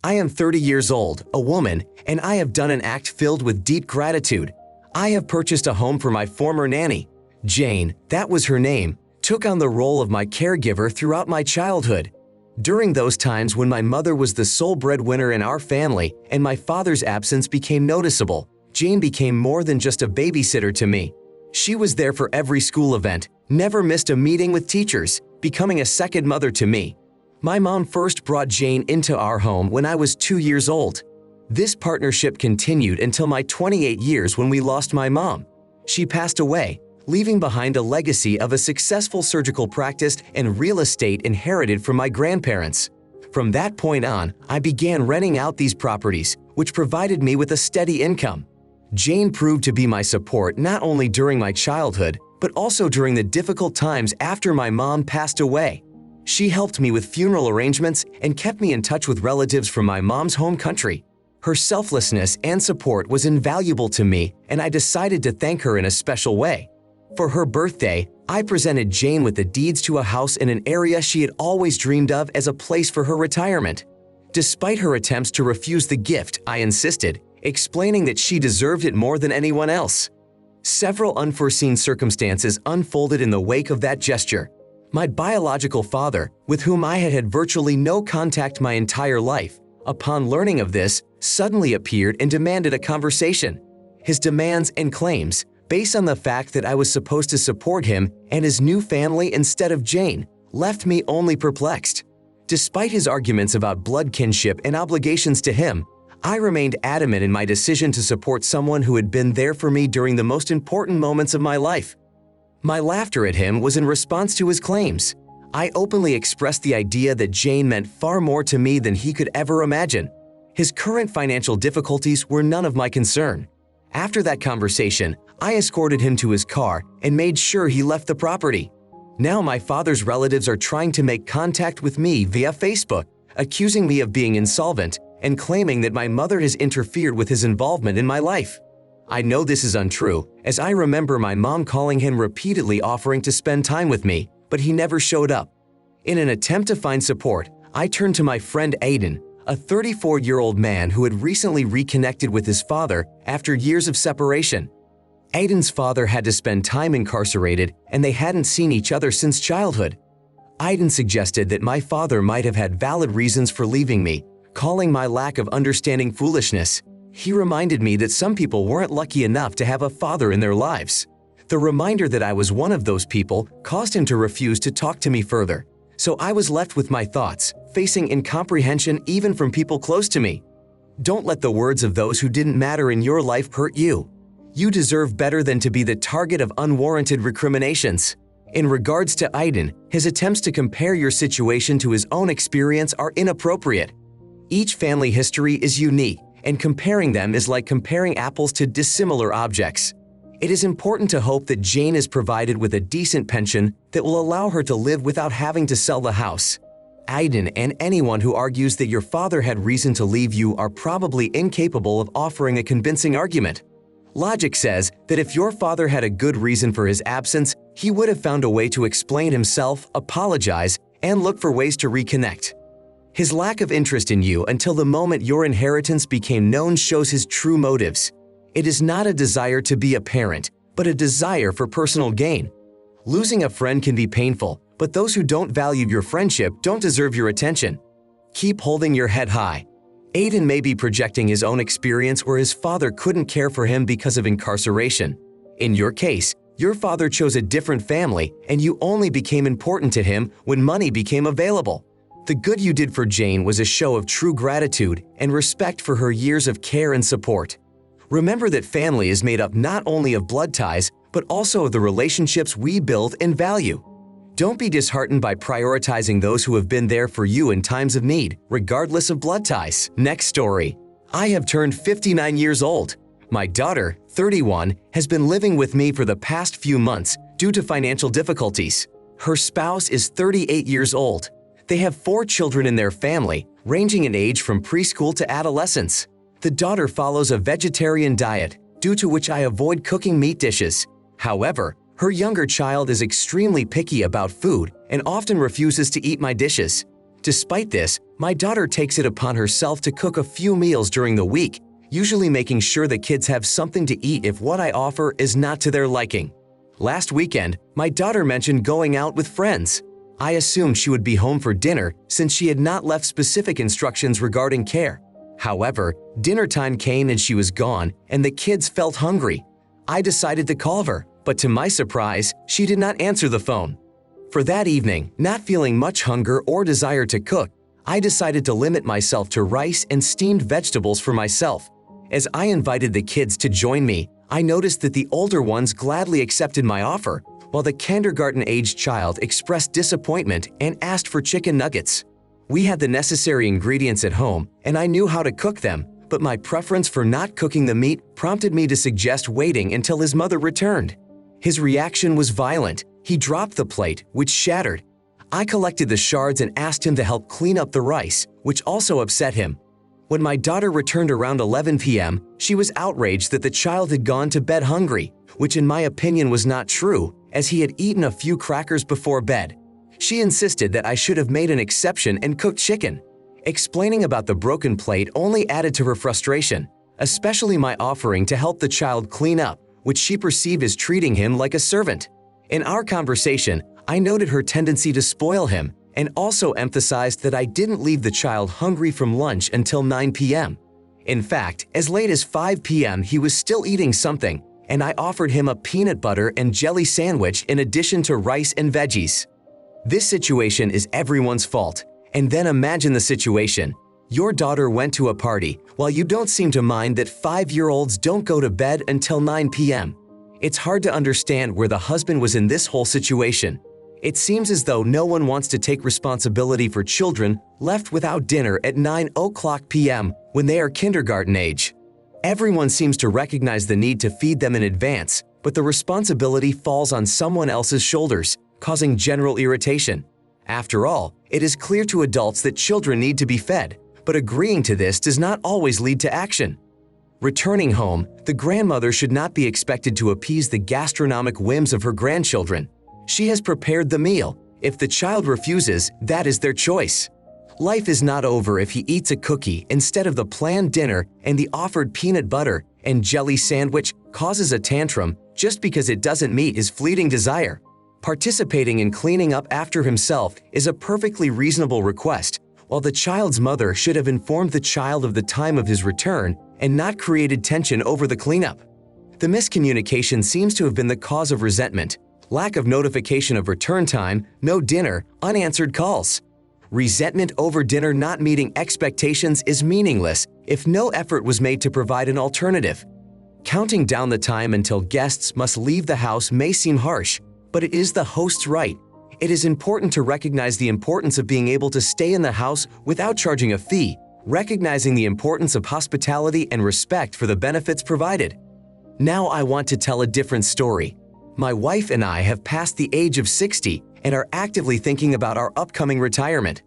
I am 30 years old, a woman, and I have done an act filled with deep gratitude. I have purchased a home for my former nanny. Jane, that was her name, took on the role of my caregiver throughout my childhood. During those times when my mother was the sole breadwinner in our family and my father's absence became noticeable, Jane became more than just a babysitter to me. She was there for every school event, never missed a meeting with teachers, becoming a second mother to me. My mom first brought Jane into our home when I was 2 years old. This partnership continued until my 28 years when we lost my mom. She passed away, leaving behind a legacy of a successful surgical practice and real estate inherited from my grandparents. From that point on, I began renting out these properties, which provided me with a steady income. Jane proved to be my support not only during my childhood, but also during the difficult times after my mom passed away. She helped me with funeral arrangements and kept me in touch with relatives from my mom's home country. Her selflessness and support was invaluable to me, and I decided to thank her in a special way. For her birthday, I presented Jane with the deeds to a house in an area she had always dreamed of as a place for her retirement. Despite her attempts to refuse the gift, I insisted, explaining that she deserved it more than anyone else. Several unforeseen circumstances unfolded in the wake of that gesture. My biological father, with whom I had had virtually no contact my entire life, upon learning of this, suddenly appeared and demanded a conversation. His demands and claims, based on the fact that I was supposed to support him and his new family instead of Jane, left me only perplexed. Despite his arguments about blood kinship and obligations to him, I remained adamant in my decision to support someone who had been there for me during the most important moments of my life. My laughter at him was in response to his claims. I openly expressed the idea that Jane meant far more to me than he could ever imagine. His current financial difficulties were none of my concern. After that conversation, I escorted him to his car and made sure he left the property. Now my father's relatives are trying to make contact with me via Facebook, accusing me of being insolvent and claiming that my mother has interfered with his involvement in my life. I know this is untrue, as I remember my mom calling him repeatedly offering to spend time with me, but he never showed up. In an attempt to find support, I turned to my friend Aiden, a 34-year-old man who had recently reconnected with his father after years of separation. Aiden's father had to spend time incarcerated, and they hadn't seen each other since childhood. Aiden suggested that my father might have had valid reasons for leaving me, calling my lack of understanding foolishness. He reminded me that some people weren't lucky enough to have a father in their lives. The reminder that I was one of those people caused him to refuse to talk to me further. So I was left with my thoughts, facing incomprehension even from people close to me. Don't let the words of those who didn't matter in your life hurt you. You deserve better than to be the target of unwarranted recriminations. In regards to Aiden, his attempts to compare your situation to his own experience are inappropriate. Each family history is unique, and comparing them is like comparing apples to dissimilar objects. It is important to hope that Jane is provided with a decent pension that will allow her to live without having to sell the house. Aiden and anyone who argues that your father had reason to leave you are probably incapable of offering a convincing argument. Logic says that if your father had a good reason for his absence, he would have found a way to explain himself, apologize, and look for ways to reconnect. His lack of interest in you until the moment your inheritance became known shows his true motives. It is not a desire to be a parent, but a desire for personal gain. Losing a friend can be painful, but those who don't value your friendship don't deserve your attention. Keep holding your head high. Aiden may be projecting his own experience where his father couldn't care for him because of incarceration. In your case, your father chose a different family and you only became important to him when money became available. The good you did for Jane was a show of true gratitude and respect for her years of care and support. Remember that family is made up not only of blood ties, but also of the relationships we build and value. Don't be disheartened by prioritizing those who have been there for you in times of need, regardless of blood ties. Next story. I have turned 59 years old. My daughter, 31, has been living with me for the past few months due to financial difficulties. Her spouse is 38 years old. They have 4 children in their family, ranging in age from preschool to adolescence. The daughter follows a vegetarian diet, due to which I avoid cooking meat dishes. However, her younger child is extremely picky about food and often refuses to eat my dishes. Despite this, my daughter takes it upon herself to cook a few meals during the week, usually making sure the kids have something to eat if what I offer is not to their liking. Last weekend, my daughter mentioned going out with friends. I assumed she would be home for dinner since she had not left specific instructions regarding care. However, dinner time came and she was gone, and the kids felt hungry. I decided to call her, but to my surprise, she did not answer the phone. For that evening, not feeling much hunger or desire to cook, I decided to limit myself to rice and steamed vegetables for myself. As I invited the kids to join me, I noticed that the older ones gladly accepted my offer, while the kindergarten-aged child expressed disappointment and asked for chicken nuggets. We had the necessary ingredients at home, and I knew how to cook them, but my preference for not cooking the meat prompted me to suggest waiting until his mother returned. His reaction was violent. He dropped the plate, which shattered. I collected the shards and asked him to help clean up the rice, which also upset him. When my daughter returned around 11 p.m., she was outraged that the child had gone to bed hungry, which in my opinion was not true, as he had eaten a few crackers before bed. She insisted that I should have made an exception and cooked chicken. Explaining about the broken plate only added to her frustration, especially my offering to help the child clean up, which she perceived as treating him like a servant. In our conversation, I noted her tendency to spoil him and also emphasized that I didn't leave the child hungry from lunch until 9 p.m. In fact, as late as 5 p.m. he was still eating something, and I offered him a peanut butter and jelly sandwich in addition to rice and veggies. This situation is everyone's fault. And then imagine the situation. Your daughter went to a party, while you don't seem to mind that 5-year-olds don't go to bed until 9 p.m. It's hard to understand where the husband was in this whole situation. It seems as though no one wants to take responsibility for children left without dinner at 9:00 p.m. when they are kindergarten age. Everyone seems to recognize the need to feed them in advance, but the responsibility falls on someone else's shoulders, causing general irritation. After all, it is clear to adults that children need to be fed, but agreeing to this does not always lead to action. Returning home, the grandmother should not be expected to appease the gastronomic whims of her grandchildren. She has prepared the meal. If the child refuses, that is their choice. Life is not over if he eats a cookie instead of the planned dinner, and the offered peanut butter and jelly sandwich causes a tantrum just because it doesn't meet his fleeting desire. Participating in cleaning up after himself is a perfectly reasonable request, while the child's mother should have informed the child of the time of his return and not created tension over the cleanup. The miscommunication seems to have been the cause of resentment, lack of notification of return time, no dinner, unanswered calls. Resentment over dinner not meeting expectations is meaningless if no effort was made to provide an alternative. Counting down the time until guests must leave the house may seem harsh, but it is the host's right. It is important to recognize the importance of being able to stay in the house without charging a fee, recognizing the importance of hospitality and respect for the benefits provided. Now I want to tell a different story. My wife and I have passed the age of 60 and are actively thinking about our upcoming retirement.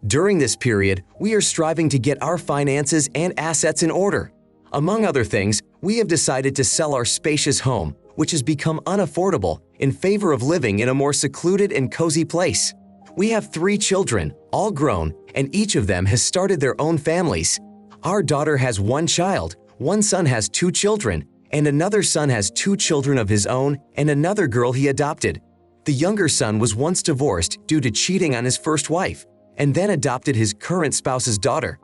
During this period, we are striving to get our finances and assets in order. Among other things, we have decided to sell our spacious home, which has become unaffordable, in favor of living in a more secluded and cozy place. We have 3 children, all grown, and each of them has started their own families. Our daughter has 1 child, one son has 2 children, and another son has 2 children of his own and another girl he adopted. The younger son was once divorced due to cheating on his first wife, and then adopted his current spouse's daughter.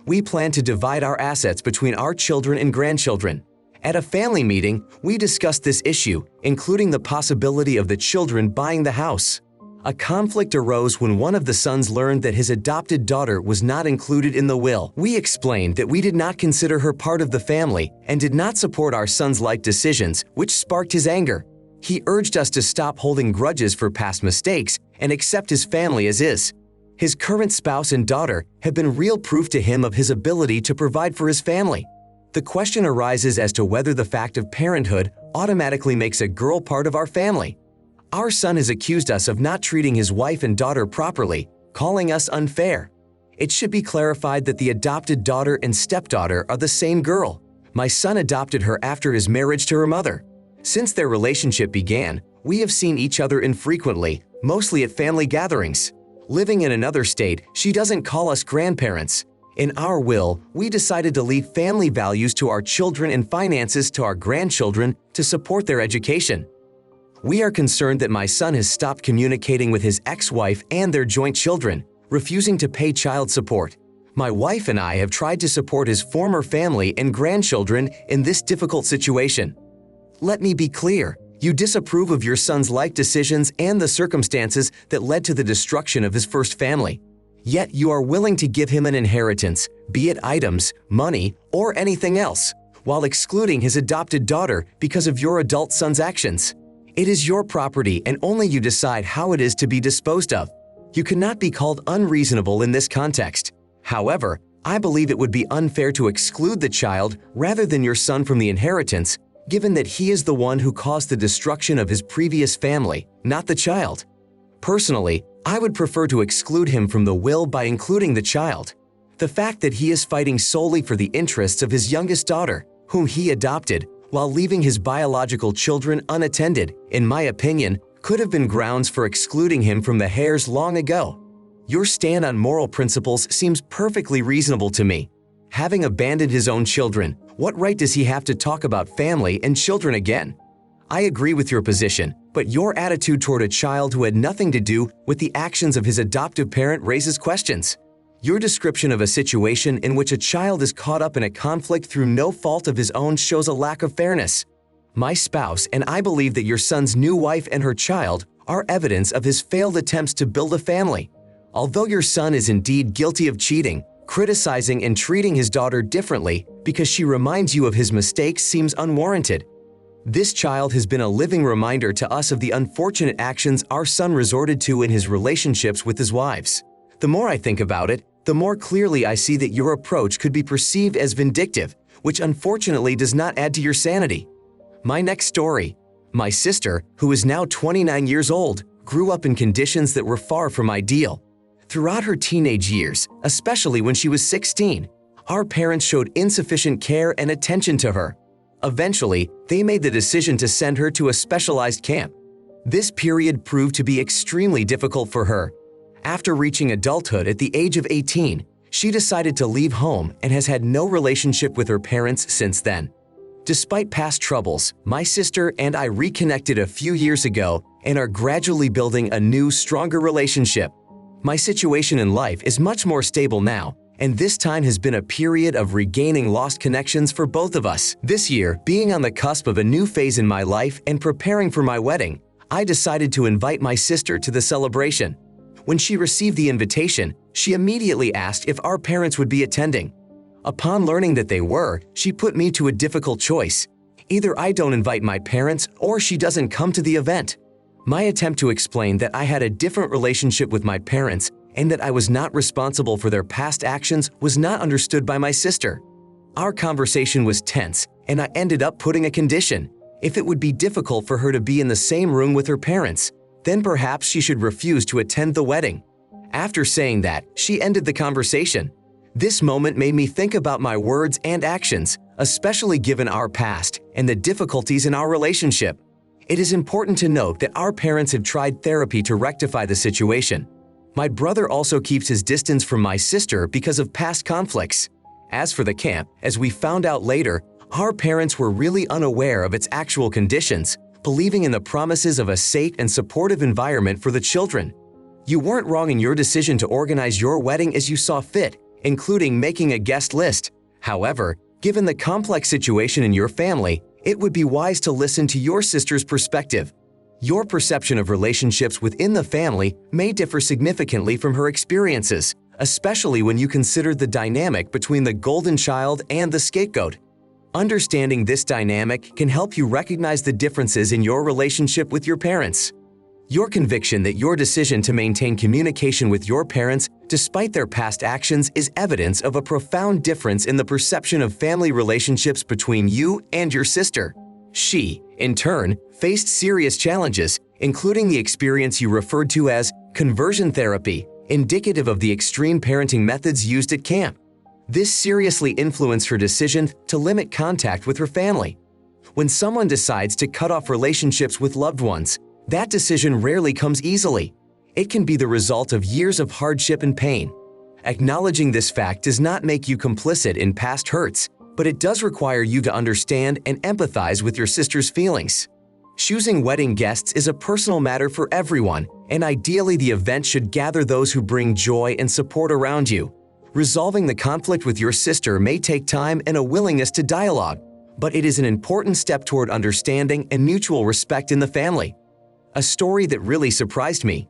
We plan to divide our assets between our children and grandchildren. At a family meeting, we discussed this issue, including the possibility of the children buying the house. A conflict arose when one of the sons learned that his adopted daughter was not included in the will. We explained that we did not consider her part of the family and did not support our son's life decisions, which sparked his anger. He urged us to stop holding grudges for past mistakes and accept his family as is. His current spouse and daughter have been real proof to him of his ability to provide for his family. The question arises as to whether the fact of parenthood automatically makes a girl part of our family. Our son has accused us of not treating his wife and daughter properly, calling us unfair. It should be clarified that the adopted daughter and stepdaughter are the same girl. My son adopted her after his marriage to her mother. Since their relationship began, we have seen each other infrequently, mostly at family gatherings. Living in another state, she doesn't call us grandparents. In our will, we decided to leave family values to our children and finances to our grandchildren to support their education. We are concerned that my son has stopped communicating with his ex-wife and their joint children, refusing to pay child support. My wife and I have tried to support his former family and grandchildren in this difficult situation. Let me be clear, you disapprove of your son's life decisions and the circumstances that led to the destruction of his first family. Yet you are willing to give him an inheritance, be it items, money, or anything else, while excluding his adopted daughter because of your adult son's actions. It is your property and only you decide how it is to be disposed of. You cannot be called unreasonable in this context. However, I believe it would be unfair to exclude the child rather than your son from the inheritance, given that he is the one who caused the destruction of his previous family, not the child. Personally, I would prefer to exclude him from the will by including the child. The fact that he is fighting solely for the interests of his youngest daughter, whom he adopted, while leaving his biological children unattended, in my opinion, could have been grounds for excluding him from the heirs long ago. Your stand on moral principles seems perfectly reasonable to me. Having abandoned his own children, what right does he have to talk about family and children again? I agree with your position, but your attitude toward a child who had nothing to do with the actions of his adoptive parent raises questions. Your description of a situation in which a child is caught up in a conflict through no fault of his own shows a lack of fairness. My spouse and I believe that your son's new wife and her child are evidence of his failed attempts to build a family. Although your son is indeed guilty of cheating, criticizing and treating his daughter differently because she reminds you of his mistakes seems unwarranted. This child has been a living reminder to us of the unfortunate actions our son resorted to in his relationships with his wives. The more I think about it, the more clearly I see that your approach could be perceived as vindictive, which unfortunately does not add to your sanity. My next story. My sister, who is now 29 years old, grew up in conditions that were far from ideal. Throughout her teenage years, especially when she was 16, our parents showed insufficient care and attention to her. Eventually, they made the decision to send her to a specialized camp. This period proved to be extremely difficult for her. After reaching adulthood at the age of 18, she decided to leave home and has had no relationship with her parents since then. Despite past troubles, my sister and I reconnected a few years ago and are gradually building a new, stronger relationship. My situation in life is much more stable now, and this time has been a period of regaining lost connections for both of us. This year, being on the cusp of a new phase in my life and preparing for my wedding, I decided to invite my sister to the celebration. When she received the invitation, she immediately asked if our parents would be attending. Upon learning that they were, she put me to a difficult choice. Either I don't invite my parents or she doesn't come to the event. My attempt to explain that I had a different relationship with my parents and that I was not responsible for their past actions was not understood by my sister. Our conversation was tense, and I ended up putting a condition. If it would be difficult for her to be in the same room with her parents, then perhaps she should refuse to attend the wedding. After saying that, she ended the conversation. This moment made me think about my words and actions, especially given our past and the difficulties in our relationship. It is important to note that our parents have tried therapy to rectify the situation. My brother also keeps his distance from my sister because of past conflicts. As for the camp, as we found out later, our parents were really unaware of its actual conditions, believing in the promises of a safe and supportive environment for the children. You weren't wrong in your decision to organize your wedding as you saw fit, including making a guest list. However, given the complex situation in your family, it would be wise to listen to your sister's perspective. Your perception of relationships within the family may differ significantly from her experiences, especially when you consider the dynamic between the golden child and the scapegoat. Understanding this dynamic can help you recognize the differences in your relationship with your parents. Your conviction that your decision to maintain communication with your parents despite their past actions is evidence of a profound difference in the perception of family relationships between you and your sister. She, in turn, faced serious challenges, including the experience you referred to as conversion therapy, indicative of the extreme parenting methods used at camp. This seriously influenced her decision to limit contact with her family. When someone decides to cut off relationships with loved ones, that decision rarely comes easily. It can be the result of years of hardship and pain. Acknowledging this fact does not make you complicit in past hurts, but it does require you to understand and empathize with your sister's feelings. Choosing wedding guests is a personal matter for everyone, and ideally the event should gather those who bring joy and support around you. Resolving the conflict with your sister may take time and a willingness to dialogue, but it is an important step toward understanding and mutual respect in the family. A story that really surprised me.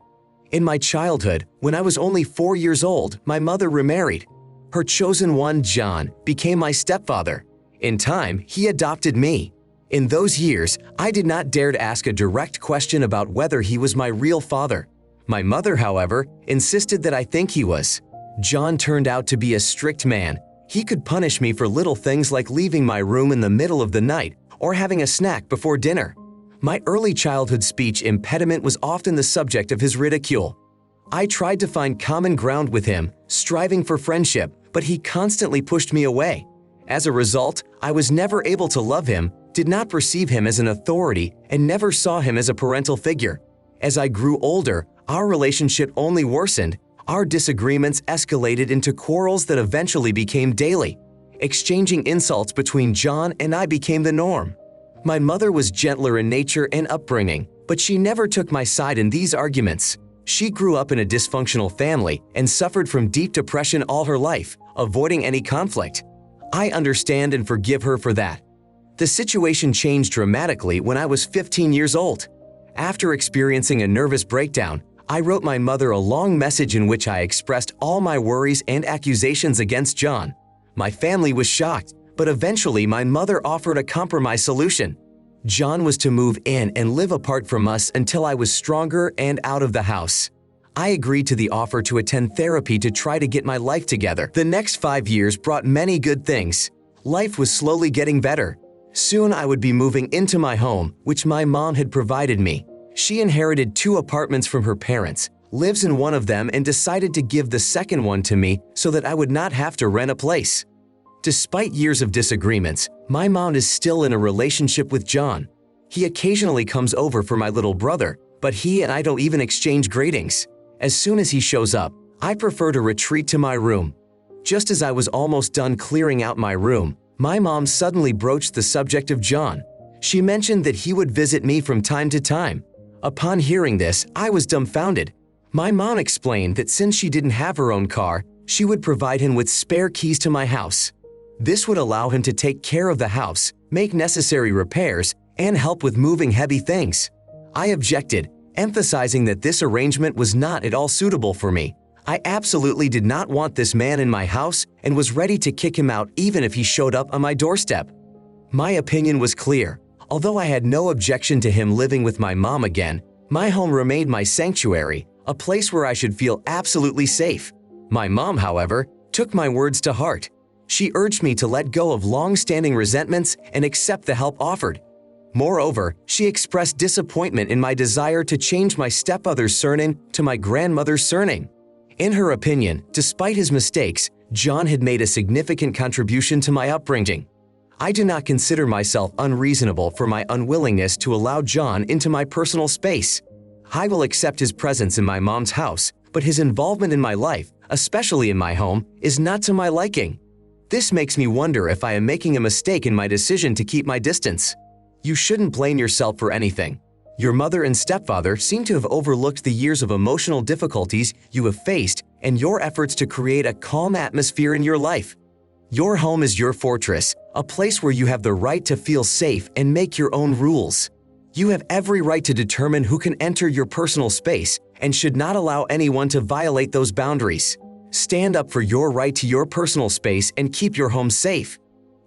In my childhood, when I was only 4 years old, my mother remarried. Her chosen one, John, became my stepfather. In time, he adopted me. In those years, I did not dare to ask a direct question about whether he was my real father. My mother, however, insisted that I think he was. John turned out to be a strict man. He could punish me for little things like leaving my room in the middle of the night or having a snack before dinner. My early childhood speech impediment was often the subject of his ridicule. I tried to find common ground with him, striving for friendship, but he constantly pushed me away. As a result, I was never able to love him, did not perceive him as an authority, and never saw him as a parental figure. As I grew older, our relationship only worsened. Our disagreements escalated into quarrels that eventually became daily. Exchanging insults between John and I became the norm. My mother was gentler in nature and upbringing, but she never took my side in these arguments. She grew up in a dysfunctional family and suffered from deep depression all her life, avoiding any conflict. I understand and forgive her for that. The situation changed dramatically when I was 15 years old. After experiencing a nervous breakdown, I wrote my mother a long message in which I expressed all my worries and accusations against John. My family was shocked, but eventually my mother offered a compromise solution. John was to move in and live apart from us until I was stronger and out of the house. I agreed to the offer to attend therapy to try to get my life together. The next 5 years brought many good things. Life was slowly getting better. Soon I would be moving into my home, which my mom had provided me. She inherited 2 apartments from her parents, lives in one of them, and decided to give the second one to me so that I would not have to rent a place. Despite years of disagreements, my mom is still in a relationship with John. He occasionally comes over for my little brother, but he and I don't even exchange greetings. As soon as he shows up, I prefer to retreat to my room. Just as I was almost done clearing out my room, my mom suddenly broached the subject of John. She mentioned that he would visit me from time to time. Upon hearing this, I was dumbfounded. My mom explained that since she didn't have her own car, she would provide him with spare keys to my house. This would allow him to take care of the house, make necessary repairs, and help with moving heavy things. I objected, emphasizing that this arrangement was not at all suitable for me. I absolutely did not want this man in my house and was ready to kick him out even if he showed up on my doorstep. My opinion was clear. Although I had no objection to him living with my mom again, my home remained my sanctuary, a place where I should feel absolutely safe. My mom, however, took my words to heart. She urged me to let go of long-standing resentments and accept the help offered. Moreover, she expressed disappointment in my desire to change my stepmother's surname to my grandmother's surname. In her opinion, despite his mistakes, John had made a significant contribution to my upbringing. I do not consider myself unreasonable for my unwillingness to allow John into my personal space. I will accept his presence in my mom's house, but his involvement in my life, especially in my home, is not to my liking. This makes me wonder if I am making a mistake in my decision to keep my distance. You shouldn't blame yourself for anything. Your mother and stepfather seem to have overlooked the years of emotional difficulties you have faced and your efforts to create a calm atmosphere in your life. Your home is your fortress, a place where you have the right to feel safe and make your own rules. You have every right to determine who can enter your personal space and should not allow anyone to violate those boundaries. Stand up for your right to your personal space and keep your home safe.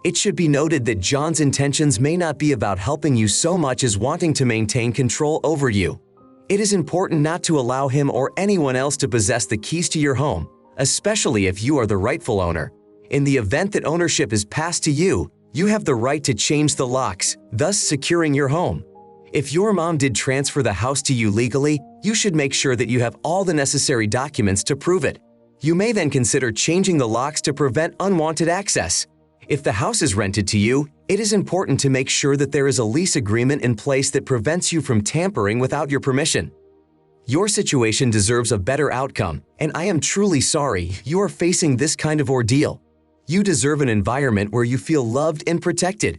It should be noted that John's intentions may not be about helping you so much as wanting to maintain control over you. It is important not to allow him or anyone else to possess the keys to your home, especially if you are the rightful owner. In the event that ownership is passed to you, you have the right to change the locks, thus securing your home. If your mom did transfer the house to you legally, you should make sure that you have all the necessary documents to prove it. You may then consider changing the locks to prevent unwanted access. If the house is rented to you, it is important to make sure that there is a lease agreement in place that prevents you from tampering without your permission. Your situation deserves a better outcome, and I am truly sorry you are facing this kind of ordeal. You deserve an environment where you feel loved and protected.